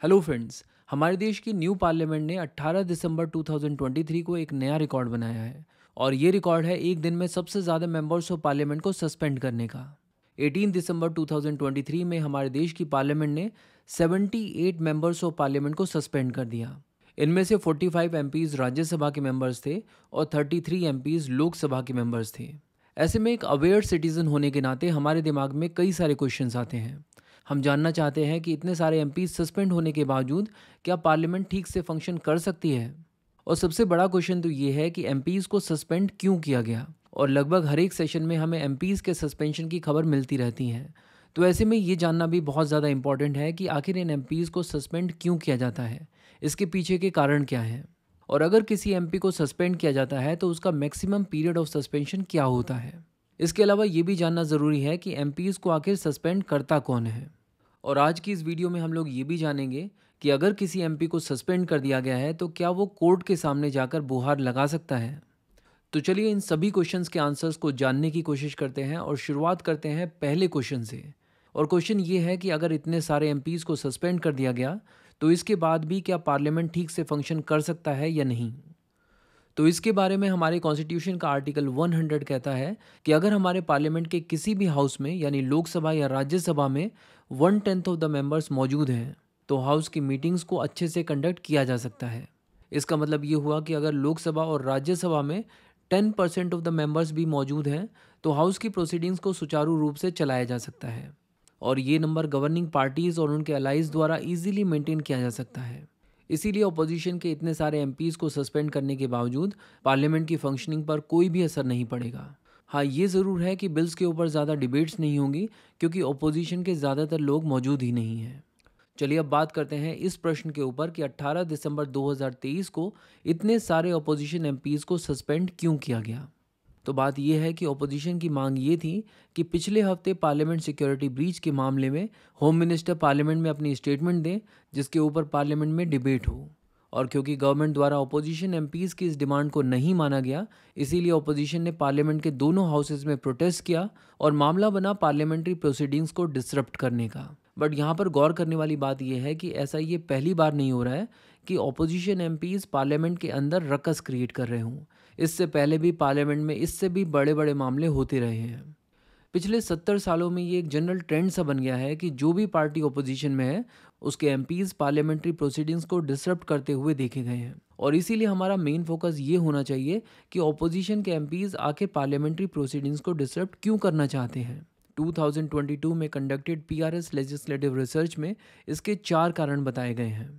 Hello friends. हमारे देश की न्यू पार्लियामेंट ने 18 दिसंबर 2023 को एक नया रिकॉर्ड बनाया है और ये रिकॉर्ड है एक दिन में सबसे ज़्यादा मेंबर्स ऑफ पार्लियामेंट को सस्पेंड करने का। 18 दिसंबर 2023 में हमारे देश की पार्लियामेंट ने 78 मेंबर्स ऑफ पार्लियामेंट को सस्पेंड कर दिया। इनमें से 45 एमपीज़ राज्यसभा के मेंबर्स थे और 33 एमपीज़ लोकसभा के मेंबर्स थे। ऐसे में एक अवेयर सिटीज़न होने के नाते हमारे दिमाग में कई सारे क्वेश्चंस आते हैं। हम जानना चाहते हैं कि इतने सारे एमपीज़ सस्पेंड होने के बावजूद क्या पार्लियामेंट ठीक से फंक्शन कर सकती है। और सबसे बड़ा क्वेश्चन तो ये है कि एमपीज़ को सस्पेंड क्यों किया गया। और लगभग हर एक सेशन में हमें एमपीज़ के सस्पेंशन की खबर मिलती रहती है। तो ऐसे में ये जानना भी बहुत ज़्यादा इंपॉर्टेंट है कि आखिर इन एमपीज़ को सस्पेंड क्यों किया जाता है, इसके पीछे के कारण क्या हैं। और अगर किसी एमपी को सस्पेंड किया जाता है तो उसका मैक्सिमम पीरियड ऑफ सस्पेंशन क्या होता है। इसके अलावा ये भी जानना ज़रूरी है कि एमपीज़ को आखिर सस्पेंड करता कौन है। और आज की इस वीडियो में हम लोग ये भी जानेंगे कि अगर किसी एमपी को सस्पेंड कर दिया गया है तो क्या वो कोर्ट के सामने जाकर गुहार लगा सकता है। तो चलिए इन सभी क्वेश्चंस के आंसर्स को जानने की कोशिश करते हैं और शुरुआत करते हैं पहले क्वेश्चन से। और क्वेश्चन ये है कि अगर इतने सारे एमपीज़ को सस्पेंड कर दिया गया तो इसके बाद भी क्या पार्लियामेंट ठीक से फंक्शन कर सकता है या नहीं। तो इसके बारे में हमारे कॉन्स्टिट्यूशन का आर्टिकल 100 कहता है कि अगर हमारे पार्लियामेंट के किसी भी हाउस में यानी लोकसभा या राज्यसभा में 1/10 ऑफ द मेंबर्स मौजूद हैं तो हाउस की मीटिंग्स को अच्छे से कंडक्ट किया जा सकता है। इसका मतलब ये हुआ कि अगर लोकसभा और राज्यसभा में 10% ऑफ द मेंबर्स भी मौजूद हैं तो हाउस की प्रोसीडिंग्स को सुचारू रूप से चलाया जा सकता है। और ये नंबर गवर्निंग पार्टीज़ और उनके अलाइज द्वारा इजीली मेंटेन किया जा सकता है। इसीलिए अपोजिशन के इतने सारे एमपीज़ को सस्पेंड करने के बावजूद पार्लियामेंट की फंक्शनिंग पर कोई भी असर नहीं पड़ेगा। हाँ, ये ज़रूर है कि बिल्स के ऊपर ज़्यादा डिबेट्स नहीं होंगी क्योंकि अपोजिशन के ज़्यादातर लोग मौजूद ही नहीं हैं। चलिए अब बात करते हैं इस प्रश्न के ऊपर कि 18 दिसंबर 2023 को इतने सारे अपोजिशन एमपीज़ को सस्पेंड क्यों किया गया। तो बात यह है कि ऑपोजिशन की मांग ये थी कि पिछले हफ्ते पार्लियामेंट सिक्योरिटी ब्रीच के मामले में होम मिनिस्टर पार्लियामेंट में अपनी स्टेटमेंट दें जिसके ऊपर पार्लियामेंट में डिबेट हो। और क्योंकि गवर्नमेंट द्वारा ऑपोजिशन एमपीज़ की इस डिमांड को नहीं माना गया इसीलिए ऑपोजिशन ने पार्लियामेंट के दोनों हाउसेज में प्रोटेस्ट किया और मामला बना पार्लियामेंट्री प्रोसीडिंग्स को डिसरप्ट करने का। बट यहाँ पर गौर करने वाली बात यह है कि ऐसा ये पहली बार नहीं हो रहा है कि ऑपोजिशन एमपीज़ पार्लियामेंट के अंदर रकस क्रिएट कर रहे हों। इससे पहले भी पार्लियामेंट में इससे भी बड़े बड़े मामले होते रहे हैं। पिछले 70 सालों में ये एक जनरल ट्रेंड सा बन गया है कि जो भी पार्टी ऑपोजिशन में है उसके एमपीज़ पार्लियामेंट्री प्रोसीडिंग्स को डिसरप्ट करते हुए देखे गए हैं। और इसीलिए हमारा मेन फोकस ये होना चाहिए कि ऑपोजिशन के एमपीज़ आखिर पार्लियामेंट्री प्रोसीडिंग्स को डिसरप्ट क्यों करना चाहते हैं। 2022 में कंडक्टेड पीआरएस लेजिस्लेटिव रिसर्च में इसके 4 कारण बताए गए हैं।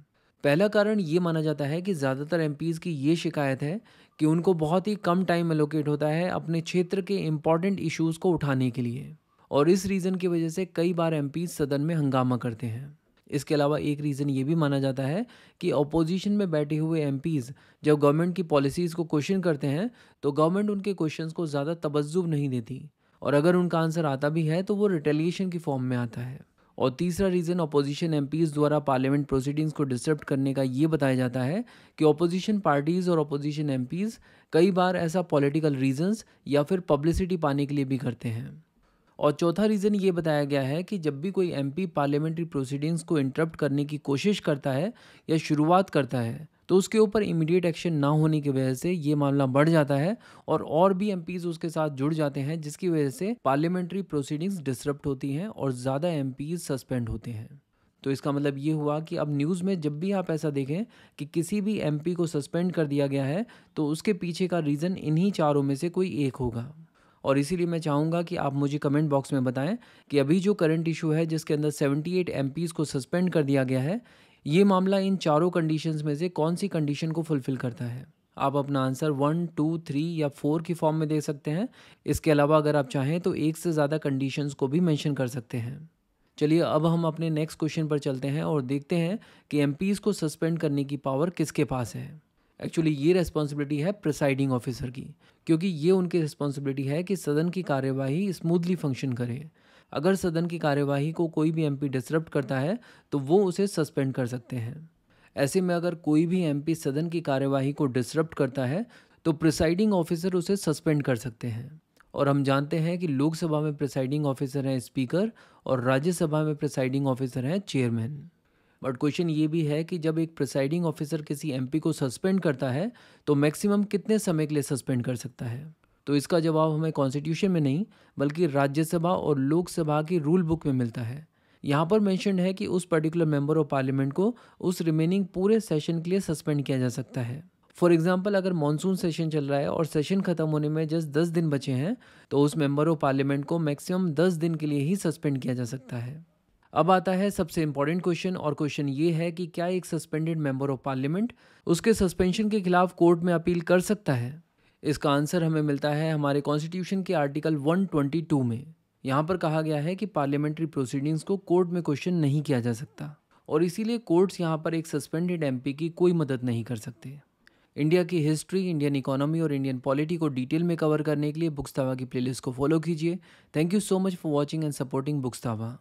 पहला कारण ये माना जाता है कि ज़्यादातर एमपीज़ की ये शिकायत है कि उनको बहुत ही कम टाइम एलोकेट होता है अपने क्षेत्र के इम्पॉर्टेंट इश्यूज़ को उठाने के लिए और इस रीज़न की वजह से कई बार एमपीज़ सदन में हंगामा करते हैं। इसके अलावा एक रीज़न ये भी माना जाता है कि अपोजिशन में बैठे हुए एमपीज़ जब गवर्नमेंट की पॉलिसीज़ को क्वेश्चन करते हैं तो गवर्नमेंट उनके क्वेश्चंस को ज़्यादा तवज्जो नहीं देती और अगर उनका आंसर आता भी है तो वो रिटेलिएशन की फॉर्म में आता है। और तीसरा रीज़न अपोजिशन एमपीज़ द्वारा पार्लियामेंट प्रोसीडिंग्स को डिसरप्ट करने का ये बताया जाता है कि अपोजिशन पार्टीज़ और अपोजिशन एमपीज़ कई बार ऐसा पॉलिटिकल रीजंस या फिर पब्लिसिटी पाने के लिए भी करते हैं। और चौथा रीज़न ये बताया गया है कि जब भी कोई एमपी पार्लियामेंट्री प्रोसीडिंग्स को इंटरप्ट करने की कोशिश करता है या शुरुआत करता है तो उसके ऊपर इमीडिएट एक्शन ना होने की वजह से ये मामला बढ़ जाता है और भी एमपीज़ उसके साथ जुड़ जाते हैं जिसकी वजह से पार्लियामेंट्री प्रोसीडिंग्स डिसरप्ट होती हैं और ज़्यादा एमपीज़ सस्पेंड होते हैं। तो इसका मतलब ये हुआ कि अब न्यूज़ में जब भी आप ऐसा देखें कि किसी भी एमपी को सस्पेंड कर दिया गया है तो उसके पीछे का रीज़न इन्हीं चारों में से कोई एक होगा। और इसीलिए मैं चाहूँगा कि आप मुझे कमेंट बॉक्स में बताएं कि अभी जो करंट इशू है जिसके अंदर 78 एमपीज़ को सस्पेंड कर दिया गया है ये मामला इन चारों कंडीशंस में से कौन सी कंडीशन को फुलफ़िल करता है। आप अपना आंसर 1, 2, 3 या 4 की फॉर्म में दे सकते हैं। इसके अलावा अगर आप चाहें तो एक से ज़्यादा कंडीशंस को भी मेंशन कर सकते हैं। चलिए अब हम अपने नेक्स्ट क्वेश्चन पर चलते हैं और देखते हैं कि एमपीज़ को सस्पेंड करने की पावर किसके पास है। एक्चुअली ये रिस्पॉन्सिबिलिटी है प्रिसाइडिंग ऑफिसर की क्योंकि ये उनकी रिस्पॉन्सिबिलिटी है कि सदन की कार्यवाही स्मूथली फंक्शन करे। अगर सदन की कार्यवाही को कोई भी एमपी डिसरप्ट करता है तो वो उसे सस्पेंड कर सकते हैं। ऐसे में अगर कोई भी एमपी सदन की कार्यवाही को डिसरप्ट करता है तो प्रिसाइडिंग ऑफिसर उसे सस्पेंड कर सकते हैं। और हम जानते हैं कि लोकसभा में प्रिसाइडिंग ऑफिसर हैं स्पीकर और राज्यसभा में प्रिसाइडिंग ऑफिसर हैं चेयरमैन। बट क्वेश्चन ये भी है कि जब एक प्रिसाइडिंग ऑफिसर किसी एमपी को सस्पेंड करता है तो मैक्सिमम कितने समय के लिए सस्पेंड कर सकता है। तो इसका जवाब हमें कॉन्स्टिट्यूशन में नहीं बल्कि राज्यसभा और लोकसभा की रूल बुक में मिलता है। यहाँ पर मेंशन है कि उस पर्टिकुलर मेंबर ऑफ पार्लियामेंट को उस रिमेनिंग पूरे सेशन के लिए सस्पेंड किया जा सकता है। फॉर एग्जाम्पल, अगर मानसून सेशन चल रहा है और सेशन खत्म होने में जस्ट 10 दिन बचे हैं तो उस मेंबर ऑफ पार्लियामेंट को मैक्सिमम 10 दिन के लिए ही सस्पेंड किया जा सकता है। अब आता है सबसे इंपॉर्टेंट क्वेश्चन, और क्वेश्चन ये है कि क्या एक सस्पेंडेड मेंबर ऑफ पार्लियामेंट उसके सस्पेंशन के खिलाफ कोर्ट में अपील कर सकता है। इसका आंसर हमें मिलता है हमारे कॉन्स्टिट्यूशन के आर्टिकल 122 में। यहाँ पर कहा गया है कि पार्लियामेंट्री प्रोसीडिंग्स को कोर्ट में क्वेश्चन नहीं किया जा सकता और इसीलिए कोर्ट्स यहाँ पर एक सस्पेंडेड एमपी की कोई मदद नहीं कर सकते। इंडिया की हिस्ट्री, इंडियन इकोनॉमी और इंडियन पॉलिटी को डिटेल में कवर करने के लिए बुक्स तावा की प्लेलिस्ट को फॉलो कीजिए। Thank you so much for watching and supporting books तावा।